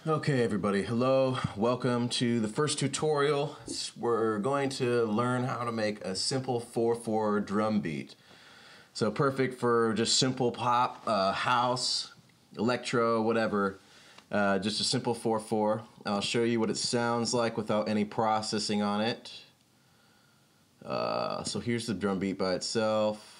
Okay everybody, hello, welcome to the first tutorial. We're going to learn how to make a simple 4/4 drum beat. So perfect for just simple pop, house, electro, whatever. Just a simple 4/4. I'll show you what it sounds like without any processing on it. So here's the drum beat by itself.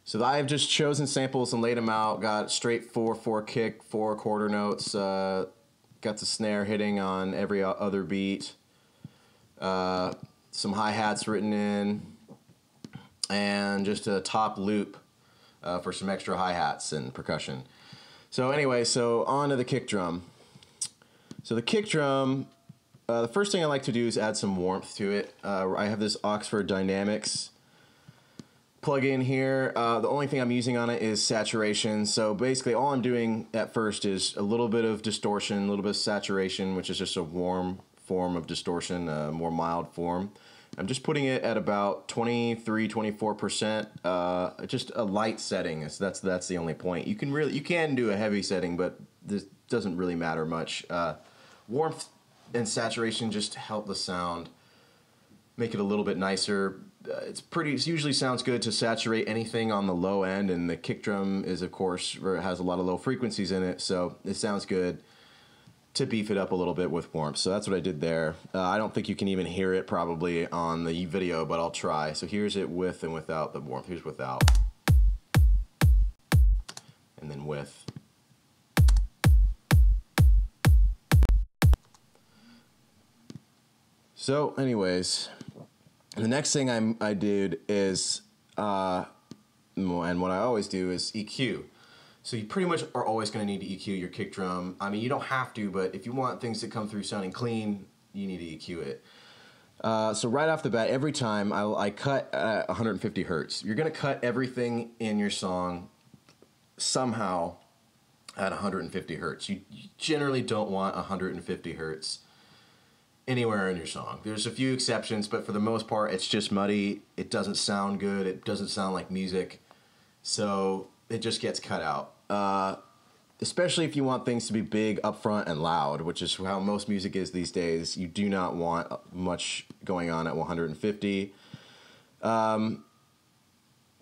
So I have just chosen samples and laid them out. Got straight 4/4 kick, 4 quarter notes. Got the snare hitting on every other beat. Some hi-hats written in, and just a top loop for some extra hi-hats and percussion. So anyway, so on to the kick drum. So the kick drum, the first thing I like to do is add some warmth to it. I have this Oxford Dynamics plug in here. The only thing I'm using on it is saturation. So basically all I'm doing at first is a little bit of distortion, a little bit of saturation, which is just a warm form of distortion, a more mild form. I'm just putting it at about 23-24%, just a light setting. So that's the only point. You can do a heavy setting, but this doesn't really matter much. Warmth and saturation just help the sound, make it a little bit nicer. It usually sounds good to saturate anything on the low end, and the kick drum is, of course, has a lot of low frequencies in it, so it sounds good to beef it up a little bit with warmth. So that's what I did there. I don't think you can even hear it probably on the video, but I'll try. So here's it with and without the warmth. Here's without. And then with. So anyways, the next thing I did is, and what I always do is EQ. So you pretty much are always going to need to EQ your kick drum. I mean, you don't have to, but if you want things to come through sounding clean, you need to EQ it. So right off the bat, every time I cut at 150 hertz. You're going to cut everything in your song somehow at 150 hertz. You generally don't want 150 hertz anywhere in your song. There's a few exceptions, but for the most part, it's just muddy. It doesn't sound good. It doesn't sound like music. So it just gets cut out. Especially if you want things to be big, upfront, and loud, which is how most music is these days. You do not want much going on at 150.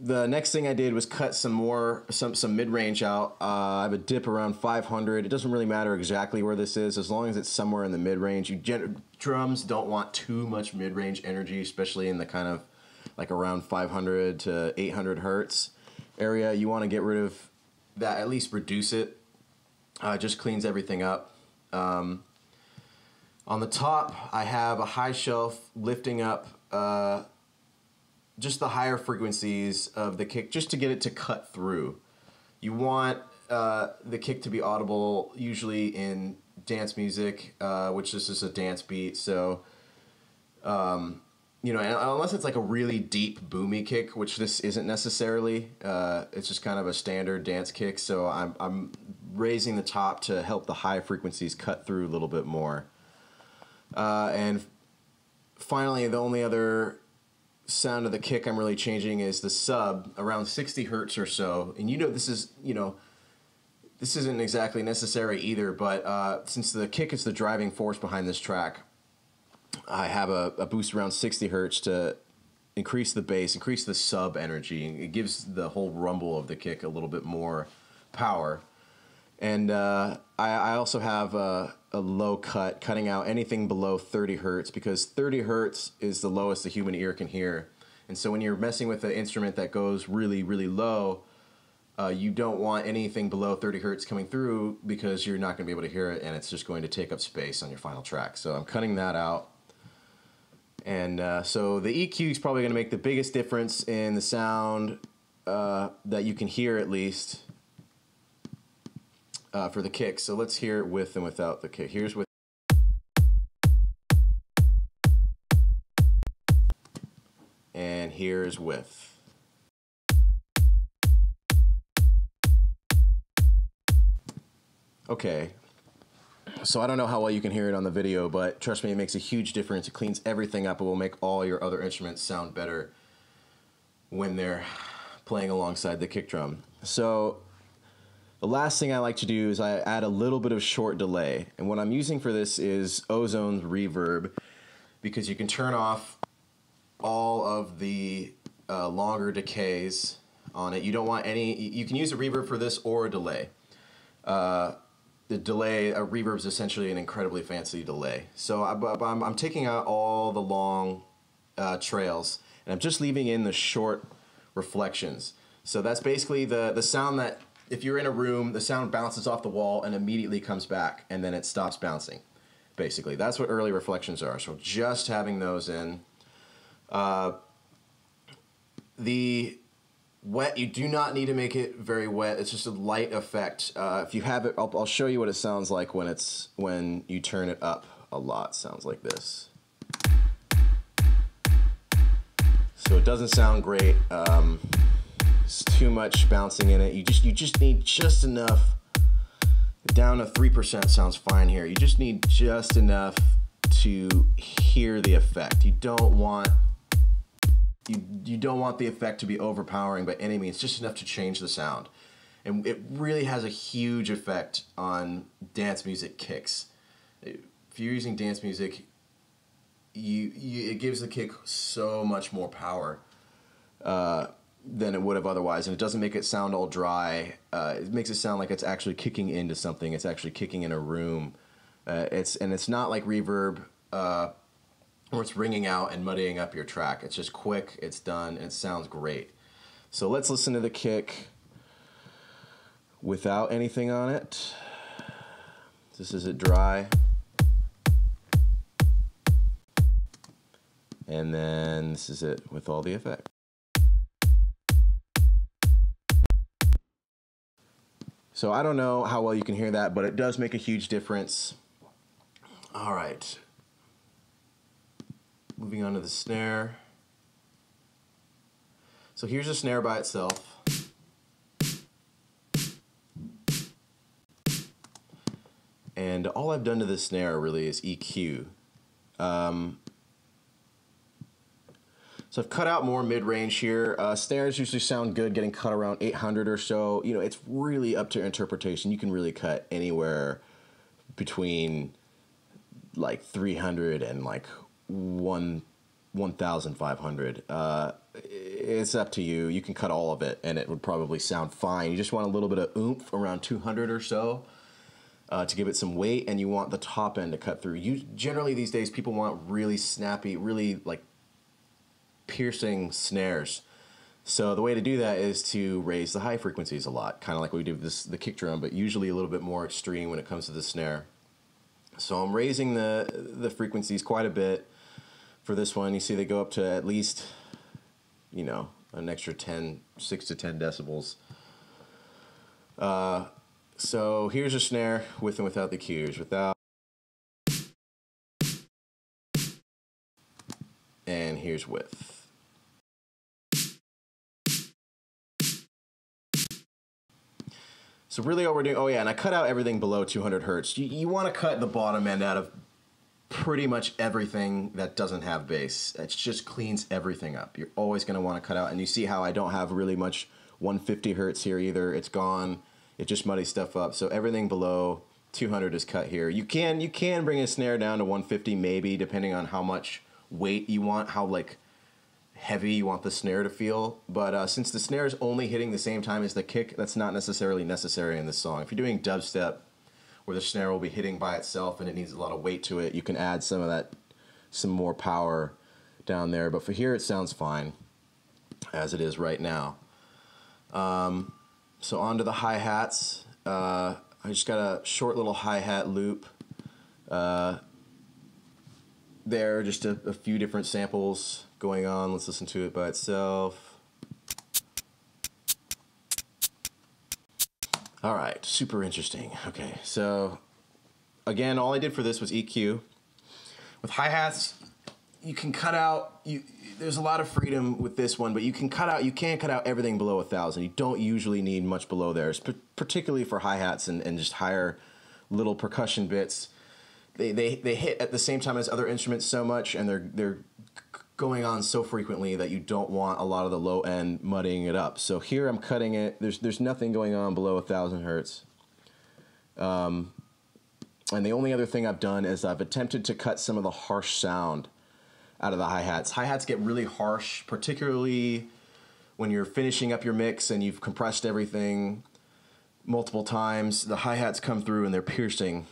The next thing I did was cut some mid-range out. I have a dip around 500. It doesn't really matter exactly where this is, as long as it's somewhere in the mid-range. Drums don't want too much mid-range energy, especially in the kind of like around 500 to 800 hertz area. You want to get rid of that, at least reduce it. It just cleans everything up. On the top, I have a high shelf lifting up just the higher frequencies of the kick, just to get it to cut through. You want the kick to be audible, usually in dance music, which this is a dance beat. So, you know, unless it's like a really deep, boomy kick, which this isn't necessarily. It's just kind of a standard dance kick. So I'm raising the top to help the high frequencies cut through a little bit more. And finally, the only other sound of the kick I'm really changing is the sub, around 60 hertz or so. And this isn't exactly necessary either, but since the kick is the driving force behind this track, I have a boost around 60 hertz to increase the bass, increase the sub energy. It gives the whole rumble of the kick a little bit more power. And I also have a low cut, cutting out anything below 30 hertz, because 30 hertz is the lowest the human ear can hear. And so when you're messing with an instrument that goes really, really low, you don't want anything below 30 hertz coming through, because you're not going to be able to hear it, and it's just going to take up space on your final track. So I'm cutting that out. And so the EQ is probably going to make the biggest difference in the sound that you can hear, at least. For the kick. So let's hear it with and without the kick. Here's with. And here's with. Okay. So I don't know how well you can hear it on the video, but trust me, it makes a huge difference. It cleans everything up. It will make all your other instruments sound better when they're playing alongside the kick drum. So the last thing I like to do is I add a little bit of short delay. And what I'm using for this is Ozone's reverb, because you can turn off all of the longer decays on it. You don't want any, you can use a reverb for this or a delay. The delay, a reverb is essentially an incredibly fancy delay. So I'm taking out all the long trails, and I'm just leaving in the short reflections. So that's basically the sound that, if you're in a room, the sound bounces off the wall and immediately comes back, and then it stops bouncing. Basically, that's what early reflections are. So just having those in. The wet, you do not need to make it very wet. It's just a light effect. If you have it, I'll show you what it sounds like when you turn it up a lot. It sounds like this. So it doesn't sound great. It's too much bouncing in it. You just need just enough. Down to 3% sounds fine here. You just need just enough to hear the effect. You don't want the effect to be overpowering by any means, just enough to change the sound. And it really has a huge effect on dance music kicks. If you're using dance music, it gives the kick so much more power than it would have otherwise, and it doesn't make it sound all dry. It makes it sound like it's actually kicking into something. It's actually kicking in a room. It's not like reverb, where it's ringing out and muddying up your track. It's just quick, it's done, and it sounds great. So let's listen to the kick without anything on it. This is it dry. And then this is it with all the effect. So I don't know how well you can hear that, but it does make a huge difference. All right. Moving on to the snare. So here's a snare by itself. And all I've done to this snare really is EQ. So I've cut out more mid-range here. Snares usually sound good getting cut around 800 or so. You know, it's really up to interpretation. You can really cut anywhere between like 300 and like 1,500. It's up to you. You can cut all of it and it would probably sound fine. You just want a little bit of oomph around 200 or so to give it some weight, and you want the top end to cut through. Generally these days people want really snappy, really like piercing snares. So the way to do that is to raise the high frequencies a lot, kind of like we do with the kick drum, but usually a little bit more extreme when it comes to the snare. So I'm raising the frequencies quite a bit for this one. You see they go up to at least, you know, an extra 6 to 10 decibels. So here's a snare with and without the cues. Without. And here's with. So really all we're doing, oh yeah, and I cut out everything below 200 hertz. You want to cut the bottom end out of pretty much everything that doesn't have bass. It just cleans everything up. You're always going to want to cut out, and you see how I don't have really much 150 hertz here either. It's gone. It just muddies stuff up. So everything below 200 is cut here. You can bring a snare down to 150 maybe, depending on how much weight you want, how like heavy you want the snare to feel. But since the snare is only hitting the same time as the kick, that's not necessarily necessary in this song. If you're doing dubstep, where the snare will be hitting by itself and it needs a lot of weight to it, you can add some more power down there. But for here, it sounds fine as it is right now. So onto the hi-hats. I just got a short little hi-hat loop. There, just a few different samples going on. Let's listen to it by itself. All right, super interesting. Okay, so again, all I did for this was EQ. With hi-hats, you can cut out, there's a lot of freedom with this one, but you can't cut out everything below 1,000. You don't usually need much below there, particularly for hi-hats and just higher little percussion bits. They hit at the same time as other instruments so much, and they're going on so frequently that you don't want a lot of the low end muddying it up. So here I'm cutting it. There's nothing going on below 1,000 hertz. And the only other thing I've done is I've attempted to cut some of the harsh sound out of the hi-hats. Hi-hats get really harsh, particularly when you're finishing up your mix and you've compressed everything multiple times. The hi-hats come through and they're piercing.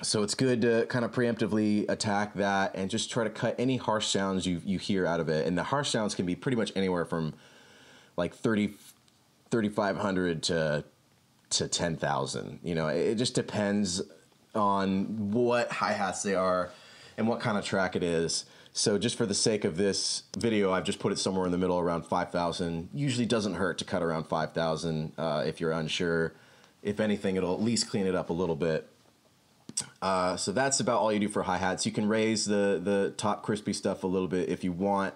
So it's good to kind of preemptively attack that and just try to cut any harsh sounds you hear out of it. And the harsh sounds can be pretty much anywhere from like 3,500 to 10,000. You know, it just depends on what hi-hats they are and what kind of track it is. So just for the sake of this video, I've just put it somewhere in the middle around 5,000. Usually doesn't hurt to cut around 5,000 if you're unsure. If anything, it'll at least clean it up a little bit. So that's about all you do for hi-hats. You can raise the top crispy stuff a little bit if you want.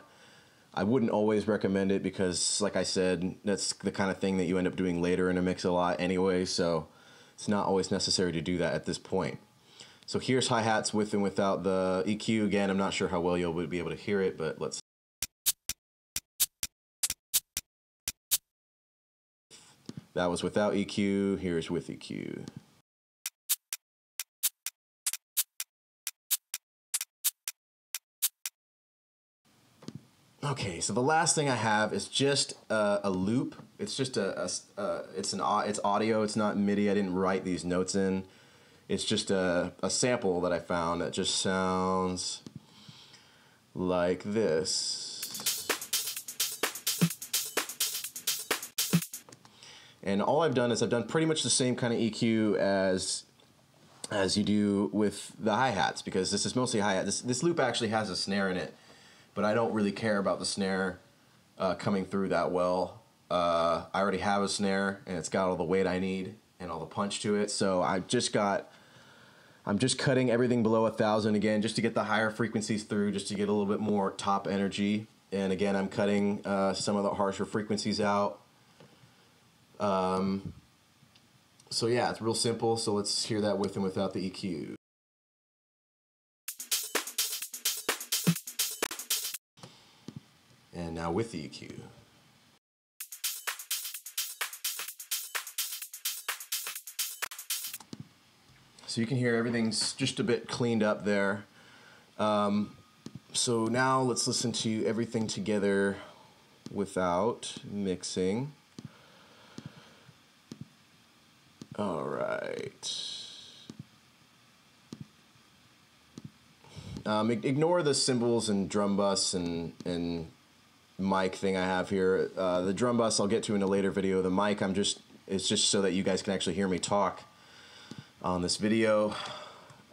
I wouldn't always recommend it because, like I said, that's the kind of thing that you end up doing later in a mix a lot anyway, so it's not always necessary to do that at this point. So here's hi-hats with and without the EQ. Again, I'm not sure how well you'll be able to hear it, but let's... That was without EQ, here's with EQ. Okay, so the last thing I have is just a loop. It's just it's audio. It's not MIDI. I didn't write these notes in. It's just a sample that I found that just sounds like this. And all I've done is I've done pretty much the same kind of EQ as you do with the hi-hats, because this is mostly hi-hat. This loop actually has a snare in it, but I don't really care about the snare coming through that well. I already have a snare, and it's got all the weight I need and all the punch to it. So I'm just cutting everything below 1,000 again, just to get the higher frequencies through, just to get a little bit more top energy. And again, I'm cutting some of the harsher frequencies out. So yeah, it's real simple. So let's hear that with and without the EQ. And now with the EQ. So you can hear everything's just a bit cleaned up there. So now let's listen to everything together without mixing. All right. Ignore the cymbals and drum bus and mic thing I have here. The drum bus I'll get to in a later video. The mic it's just so that you guys can actually hear me talk on this video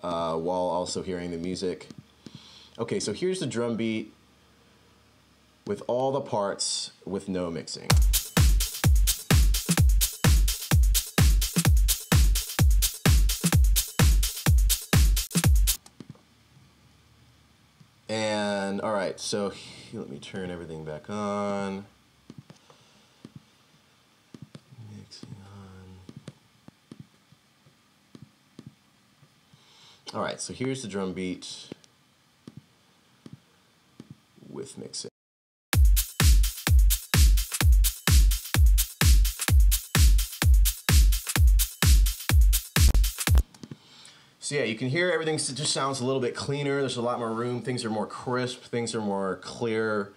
while also hearing the music. Okay, so here's the drum beat with all the parts with no mixing. And all right, so let me turn everything back on. Mixing on. All right, so here's the drum beat with mixing. So yeah, you can hear everything just sounds a little bit cleaner. There's a lot more room. Things are more crisp. Things are more clear,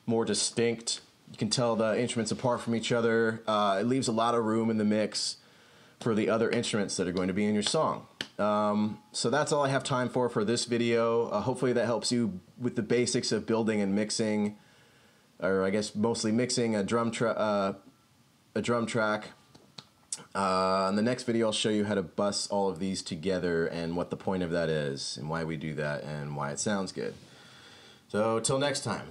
more distinct. You can tell the instruments apart from each other. It leaves a lot of room in the mix for the other instruments that are going to be in your song. So that's all I have time for this video. Hopefully that helps you with the basics of building and mixing, or I guess mostly mixing a drum track. In the next video, I'll show you how to bus all of these together and what the point of that is and why we do that and why it sounds good. So till next time.